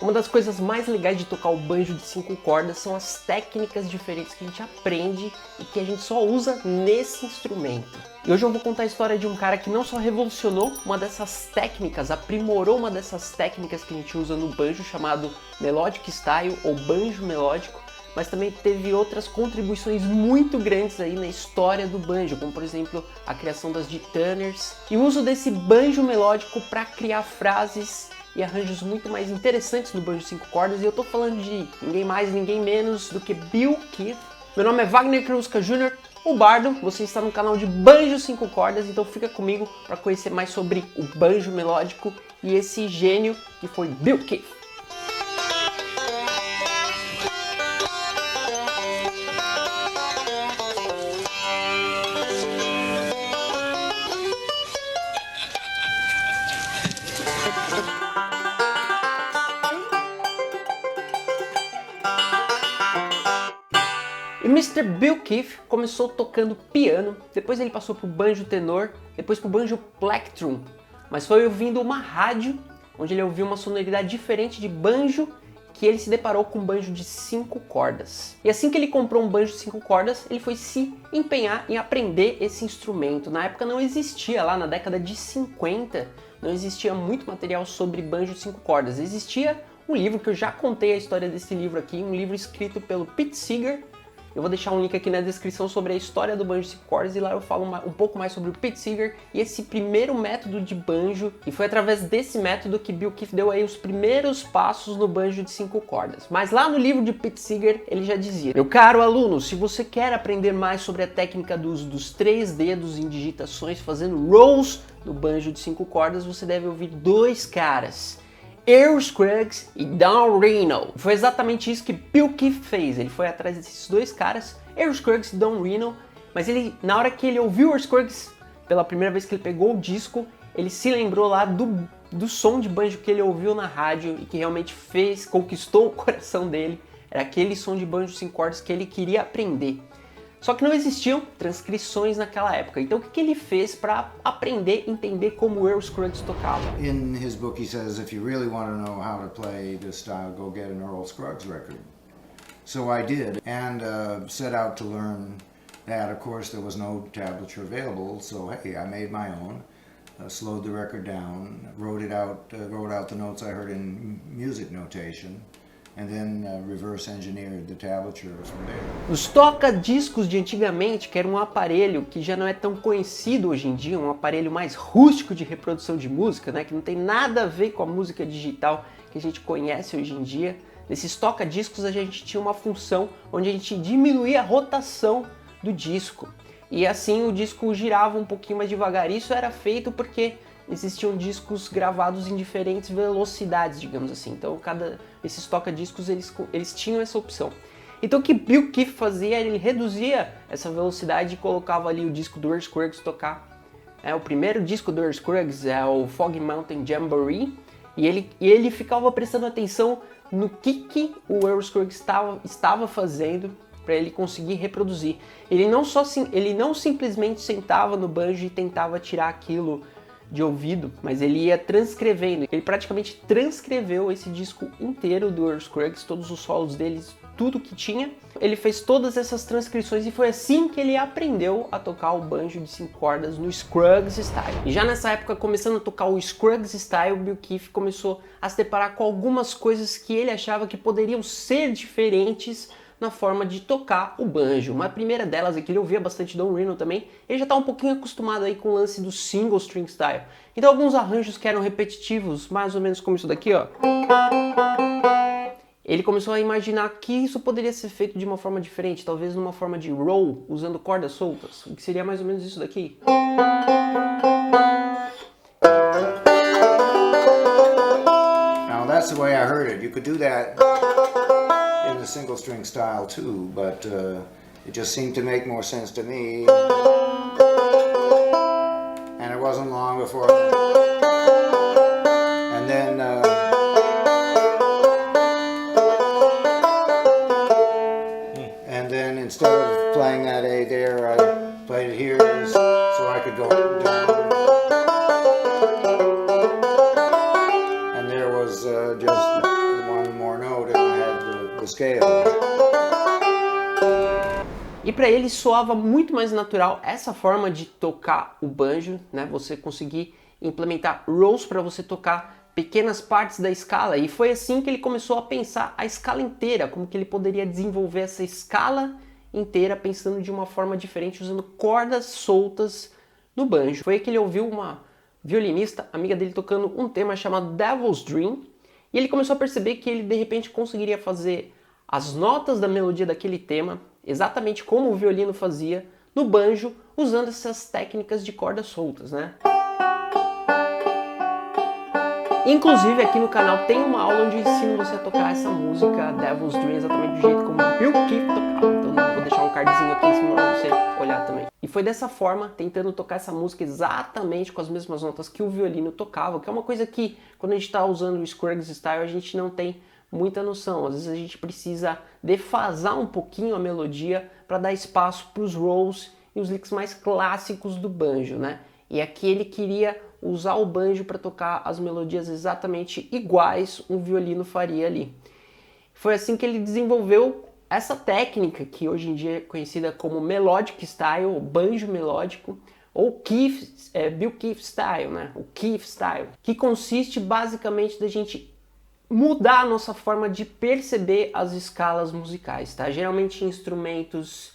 Uma das coisas mais legais de tocar o banjo de 5 cordas são as técnicas diferentes que a gente aprende e que a gente só usa nesse instrumento. E hoje eu vou contar a história de um cara que não só revolucionou uma dessas técnicas, aprimorou uma dessas técnicas que a gente usa no banjo, chamado Melodic Style ou banjo melódico, mas também teve outras contribuições muito grandes aí na história do banjo, como por exemplo a criação das G-tuners e o uso desse banjo melódico para criar frases e arranjos muito mais interessantes no banjo 5 cordas, e eu tô falando de ninguém mais, ninguém menos do que Bill Keith. Meu nome é Wagner Kreuska Jr., o Bardo, você está no canal de Banjo 5 cordas, então fica comigo para conhecer mais sobre o banjo melódico e esse gênio que foi Bill Keith. E Mr. Bill Keith começou tocando piano, depois ele passou para o banjo tenor, depois para o banjo plectrum, mas foi ouvindo uma rádio, onde ele ouviu uma sonoridade diferente de banjo, que ele se deparou com um banjo de 5 cordas. E assim que ele comprou um banjo de 5 cordas, ele foi se empenhar em aprender esse instrumento. Na época não existia, lá na década de 50, não existia muito material sobre banjo de 5 cordas. Existia um livro que eu já contei a história desse livro aqui, um livro escrito pelo Pete Seeger. Eu vou deixar um link aqui na descrição sobre a história do banjo de 5 cordas e lá eu falo um pouco mais sobre o Pete Seeger e esse primeiro método de banjo, e foi através desse método que Bill Keith deu aí os primeiros passos no banjo de 5 cordas. Mas lá no livro de Pete Seeger ele já dizia: meu caro aluno, se você quer aprender mais sobre a técnica do uso dos 3 dedos em digitações fazendo rolls no banjo de 5 cordas, você deve ouvir 2 caras, Earl Scruggs e Don Reno. Foi exatamente isso que Bill Keith fez. Ele foi atrás desses 2 caras, Earl Scruggs e Don Reno, mas ele, na hora que ele ouviu Earl Scruggs, pela primeira vez que ele pegou o disco, ele se lembrou lá do som de banjo que ele ouviu na rádio e que realmente conquistou o coração dele. Era aquele som de banjo 5 cordas que ele queria aprender. Só que não existiam transcrições naquela época. Então o que ele fez para aprender e entender como o Earl Scruggs tocava? In his book he says if you really want to know how to play this style, go get an Earl Scruggs record. So I did and set out to learn that. Of course there was no tablature available, so hey, I made my own. Slowed the record down, wrote out the notes I heard in music notation. And then reverse engineered the tablatures from there. Os toca-discos de antigamente, que era um aparelho que já não é tão conhecido hoje em dia, um aparelho mais rústico de reprodução de música, né, que não tem nada a ver com a música digital que a gente conhece hoje em dia. Nesses toca-discos a gente tinha uma função onde a gente diminuía a rotação do disco. E assim o disco girava um pouquinho mais devagar. Isso era feito porque existiam discos gravados em diferentes velocidades, digamos assim. Então esses toca-discos eles tinham essa opção. Então o que Bill Keith fazia, ele reduzia essa velocidade e colocava ali o disco do Earl Scruggs tocar. O primeiro disco do Earl Scruggs é o Foggy Mountain Jamboree, e ele ficava prestando atenção no que o Earl Scruggs estava fazendo para ele conseguir reproduzir. Ele não simplesmente sentava no banjo e tentava tirar aquilo de ouvido, mas ele ia transcrevendo. Ele praticamente transcreveu esse disco inteiro do Earl Scruggs, todos os solos deles, tudo que tinha. Ele fez todas essas transcrições e foi assim que ele aprendeu a tocar o banjo de 5 cordas no Scruggs Style. E já nessa época, começando a tocar o Scruggs Style, Bill Keith começou a se deparar com algumas coisas que ele achava que poderiam ser diferentes na forma de tocar o banjo. Uma primeira delas é que ele ouvia bastante Don Reno também, ele já está um pouquinho acostumado aí com o lance do single string style. Então alguns arranjos que eram repetitivos, mais ou menos como isso daqui, ó. Ele começou a imaginar que isso poderia ser feito de uma forma diferente, talvez numa forma de roll, usando cordas soltas, o que seria mais ou menos isso daqui. Now that's the way I heard it. You could do that in the single string style too, but it just seemed to make more sense to me. And it wasn't long before, and then instead of playing that A there, I played it here so I could go down. And there was just one scale. E para ele soava muito mais natural essa forma de tocar o banjo, né? Você conseguir implementar rolls para você tocar pequenas partes da escala. E foi assim que ele começou a pensar a escala inteira, como que ele poderia desenvolver essa escala inteira pensando de uma forma diferente, usando cordas soltas no banjo. Foi aí que ele ouviu uma violinista, amiga dele, tocando um tema chamado Devil's Dream, e ele começou a perceber que ele de repente conseguiria fazer as notas da melodia daquele tema exatamente como o violino fazia no banjo, usando essas técnicas de cordas soltas, né? Inclusive aqui no canal tem uma aula onde eu ensino você a tocar essa música Devil's Dream exatamente do jeito como o Bill Keith tocava. Então vou deixar um cardzinho aqui em cima para você olhar também. E foi dessa forma, tentando tocar essa música exatamente com as mesmas notas que o violino tocava, que é uma coisa que quando a gente está usando o Scruggs Style a gente não tem muita noção. Às vezes a gente precisa defasar um pouquinho a melodia para dar espaço para os rolls e os licks mais clássicos do banjo, né? E aqui ele queria usar o banjo para tocar as melodias exatamente iguais um violino faria ali. Foi assim que ele desenvolveu essa técnica que hoje em dia é conhecida como Melodic Style, ou banjo melódico, ou Bill Keith Style, né? O Keith Style, que consiste basicamente da gente mudar a nossa forma de perceber as escalas musicais, tá? Geralmente em instrumentos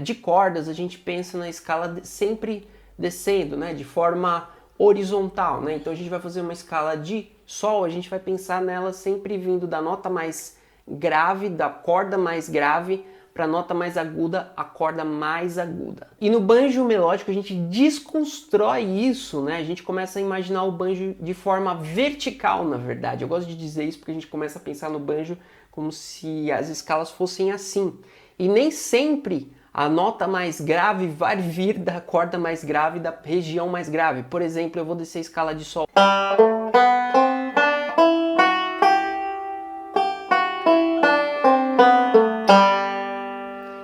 de cordas a gente pensa na escala sempre descendo, né? De forma horizontal, né? Então a gente vai fazer uma escala de sol, a gente vai pensar nela sempre vindo da nota mais grave, da corda mais grave, para a nota mais aguda, a corda mais aguda. E no banjo melódico a gente desconstrói isso, né? A gente começa a imaginar o banjo de forma vertical, na verdade. Eu gosto de dizer isso porque a gente começa a pensar no banjo como se as escalas fossem assim. E nem sempre a nota mais grave vai vir da corda mais grave, da região mais grave. Por exemplo, eu vou descer a escala de sol.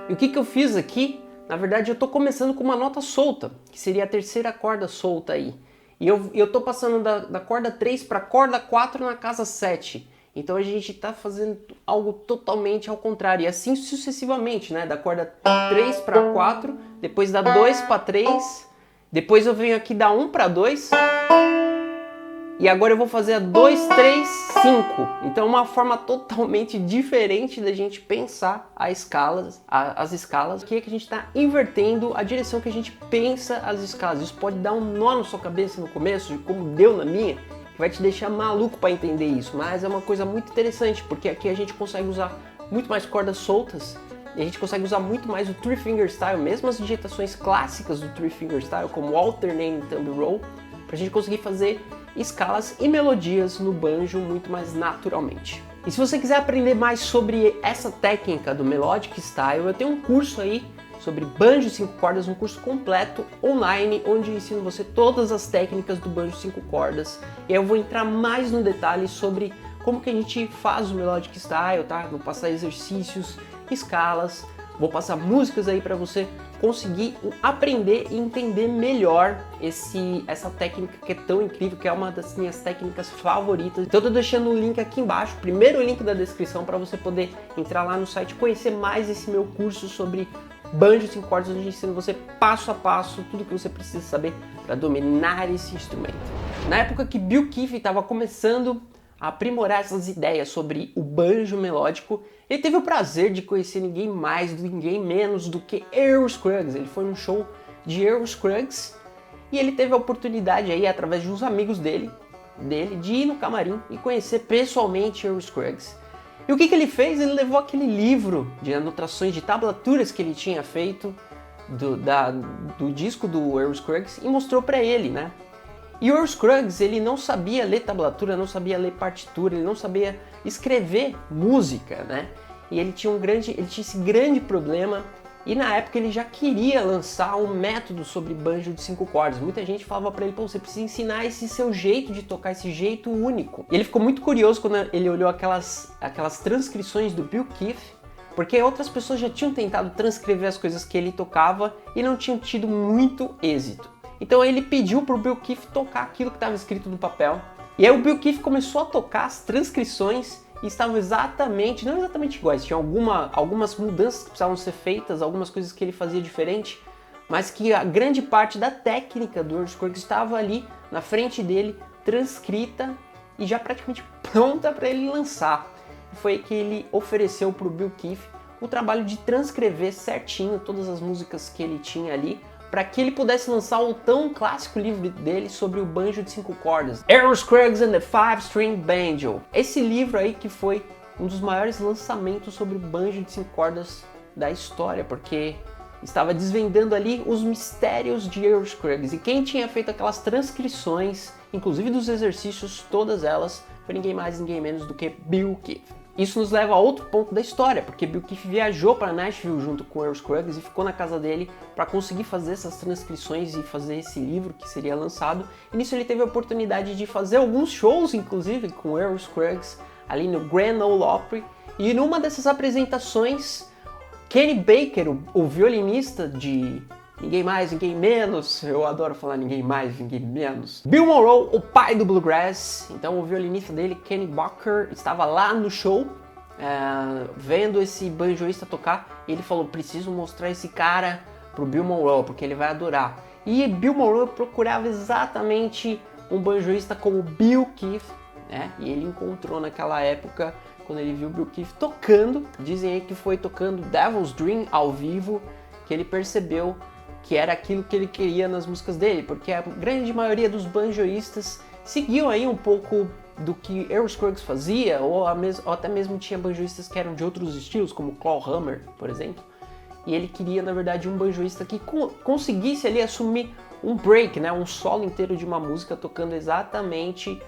E o que eu fiz aqui? Na verdade, eu estou começando com uma nota solta, que seria a terceira corda solta aí. E eu estou passando da corda 3 para a corda 4 na casa 7. Então a gente está fazendo algo totalmente ao contrário. E assim sucessivamente, né? Da corda 3 para 4, depois da 2 para 3, depois eu venho aqui da 1 para 2. E agora eu vou fazer a 2, 3, 5. Então é uma forma totalmente diferente da gente pensar as escalas. Aqui é que a gente está invertendo a direção que a gente pensa as escalas. Isso pode dar um nó na sua cabeça no começo, como deu na minha, que vai te deixar maluco para entender isso. Mas é uma coisa muito interessante, porque aqui a gente consegue usar muito mais cordas soltas. E a gente consegue usar muito mais o Three Finger Style, mesmo as digitações clássicas do Three Finger Style, como Alternating Thumb Roll, para a gente conseguir fazer escalas e melodias no banjo muito mais naturalmente. E se você quiser aprender mais sobre essa técnica do Melodic Style, eu tenho um curso aí sobre banjo 5 cordas, um curso completo online, onde eu ensino você todas as técnicas do banjo 5 cordas. E aí eu vou entrar mais no detalhe sobre como que a gente faz o Melodic Style, tá? Vou passar exercícios, escalas, vou passar músicas aí para você conseguir aprender e entender melhor essa técnica que é tão incrível, que é uma das minhas técnicas favoritas. Então eu tô deixando o link aqui embaixo, primeiro link da descrição, para você poder entrar lá no site e conhecer mais esse meu curso sobre banjo 5 cordas, onde eu ensino você passo a passo tudo que você precisa saber para dominar esse instrumento. Na época que Bill Keith estava começando a aprimorar essas ideias sobre o banjo melódico, ele teve o prazer de conhecer ninguém mais, ninguém menos do que Earl Scruggs. Ele foi num show de Earl Scruggs e ele teve a oportunidade aí, através de uns amigos dele, de ir no camarim e conhecer pessoalmente Earl Scruggs. E o que ele fez? Ele levou aquele livro de anotações, de tablaturas que ele tinha feito do disco do Earl Scruggs e mostrou para ele, né? E o Earl Scruggs, ele não sabia ler tablatura, não sabia ler partitura, ele não sabia escrever música, né? E ele tinha esse grande problema, e na época ele já queria lançar um método sobre banjo de 5 cordas. Muita gente falava para ele, pô, você precisa ensinar esse seu jeito de tocar, esse jeito único. E ele ficou muito curioso quando ele olhou aquelas transcrições do Bill Keith, porque outras pessoas já tinham tentado transcrever as coisas que ele tocava e não tinham tido muito êxito. Então ele pediu para o Bill Keith tocar aquilo que estava escrito no papel. E aí o Bill Keith começou a tocar as transcrições e estavam exatamente, não exatamente iguais, tinha algumas mudanças que precisavam ser feitas, algumas coisas que ele fazia diferente, mas que a grande parte da técnica do Earl Scruggs estava ali na frente dele, transcrita e já praticamente pronta para ele lançar. Foi que ele ofereceu para o Bill Keith o trabalho de transcrever certinho todas as músicas que ele tinha ali, para que ele pudesse lançar o tão clássico livro dele sobre o banjo de 5 cordas, Earl Scruggs and the Five-String Banjo. Esse livro aí que foi um dos maiores lançamentos sobre o banjo de 5 cordas da história, porque estava desvendando ali os mistérios de Earl Scruggs. E quem tinha feito aquelas transcrições, inclusive dos exercícios, todas elas, foi ninguém mais, ninguém menos do que Bill Keith. Isso nos leva a outro ponto da história, porque Bill Keith viajou para Nashville junto com Earl Scruggs e ficou na casa dele para conseguir fazer essas transcrições e fazer esse livro que seria lançado. E nisso ele teve a oportunidade de fazer alguns shows, inclusive, com Earl Scruggs, ali no Grand Ole Opry. E numa dessas apresentações, Kenny Baker, o violinista de ninguém mais, ninguém menos, eu adoro falar ninguém mais, ninguém menos, Bill Monroe, o pai do Bluegrass, então o violinista dele, Kenny Baker, estava lá no show, vendo esse banjoista tocar, e ele falou, preciso mostrar esse cara pro Bill Monroe, porque ele vai adorar. E Bill Monroe procurava exatamente um banjoista como Bill Keith, né? E ele encontrou naquela época, quando ele viu Bill Keith tocando, dizem aí que foi tocando Devil's Dream ao vivo, que ele percebeu que era aquilo que ele queria nas músicas dele, porque a grande maioria dos banjoístas seguiam aí um pouco do que Earl Scruggs fazia, ou até mesmo tinha banjoístas que eram de outros estilos, como Claude Hammer, por exemplo, e ele queria, na verdade, um banjoísta que conseguisse ali assumir um break, né, um solo inteiro de uma música, tocando exatamente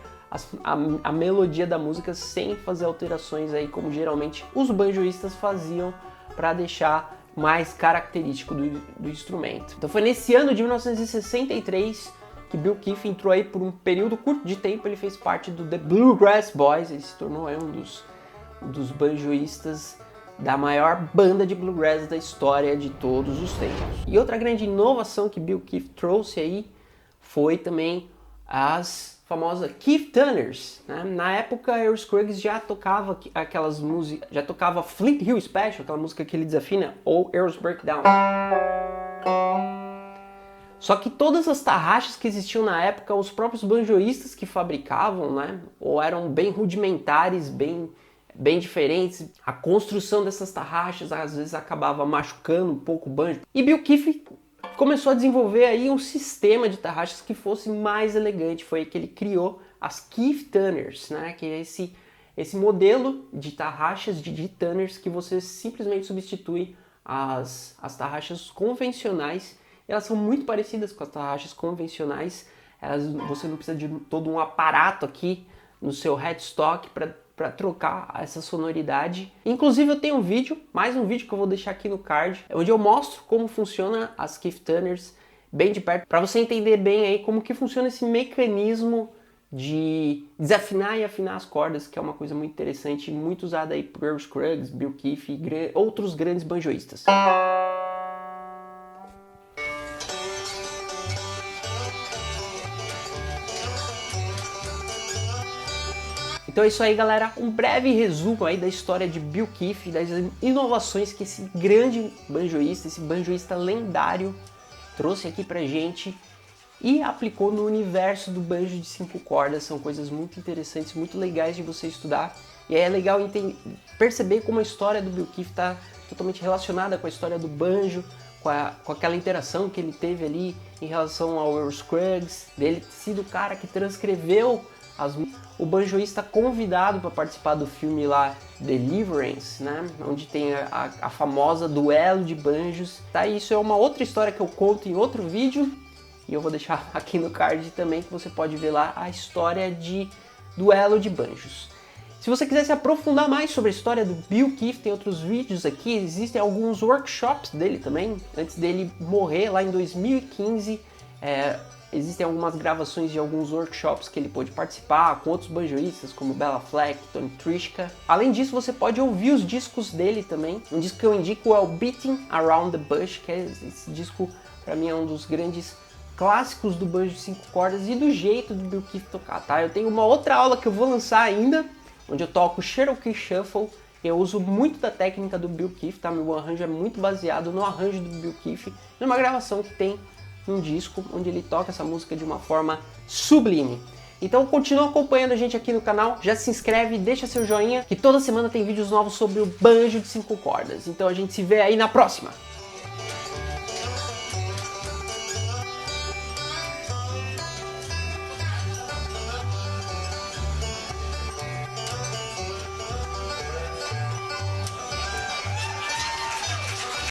a melodia da música sem fazer alterações aí, como geralmente os banjoístas faziam para deixar mais característico do instrumento. Então foi nesse ano de 1963 que Bill Keith entrou aí por um período curto de tempo, ele fez parte do The Bluegrass Boys, ele se tornou aí um dos banjoístas da maior banda de bluegrass da história de todos os tempos. E outra grande inovação que Bill Keith trouxe aí foi também as famosas Keith Tunners, né? Na época, Earl Scruggs já tocava aquelas músicas, já tocava Flint Hill Special, aquela música que ele desafina, ou Earl's Breakdown. Só que todas as tarraxas que existiam na época, os próprios banjoístas que fabricavam, né? Ou eram bem rudimentares, bem diferentes. A construção dessas tarraxas às vezes acabava machucando um pouco o banjo. E Bill Keith começou a desenvolver aí um sistema de tarraxas que fosse mais elegante. Foi aí que ele criou as Keith Tunners, né? Que é esse modelo de tarraxas de Tunners que você simplesmente substitui as tarraxas convencionais. Elas são muito parecidas com as tarraxas convencionais. Você não precisa de todo um aparato aqui no seu headstock para trocar essa sonoridade. Inclusive eu tenho um vídeo, mais um vídeo que eu vou deixar aqui no card, onde eu mostro como funciona as Keith Tunners bem de perto, para você entender bem aí como que funciona esse mecanismo de desafinar e afinar as cordas, que é uma coisa muito interessante, muito usada aí por Earl Scruggs, Bill Keith e outros grandes banjoístas. Então é isso aí, galera, um breve resumo aí da história de Bill Keith, das inovações que esse grande banjoísta, esse banjoísta lendário trouxe aqui pra gente e aplicou no universo do banjo de 5 cordas. São coisas muito interessantes, muito legais de você estudar, e aí é legal perceber como a história do Bill Keith está totalmente relacionada com a história do banjo, com aquela interação que ele teve ali em relação ao Earl Scruggs, dele ter sido o cara que transcreveu o banjoísta convidado para participar do filme lá Deliverance, né? Onde tem a famosa duelo de banjos. Tá, isso é uma outra história que eu conto em outro vídeo e eu vou deixar aqui no card também, que você pode ver lá a história de duelo de banjos. Se você quiser se aprofundar mais sobre a história do Bill Keith, tem outros vídeos aqui, existem alguns workshops dele também, antes dele morrer lá em 2015, existem algumas gravações de alguns workshops que ele pôde participar com outros banjoístas como Bela Fleck, Tony Trischka. Além disso, você pode ouvir os discos dele também. Um disco que eu indico é o Beating Around the Bush, que esse disco para mim é um dos grandes clássicos do banjo de 5 cordas e do jeito do Bill Keith tocar, tá? Eu tenho uma outra aula que eu vou lançar ainda, onde eu toco Cherokee Shuffle. Eu uso muito da técnica do Bill Keith, tá? Meu arranjo é muito baseado no arranjo do Bill Keith, numa gravação que tem um disco onde ele toca essa música de uma forma sublime. Então continua acompanhando a gente aqui no canal, já se inscreve, deixa seu joinha, que toda semana tem vídeos novos sobre o banjo de 5 cordas. Então a gente se vê aí na próxima!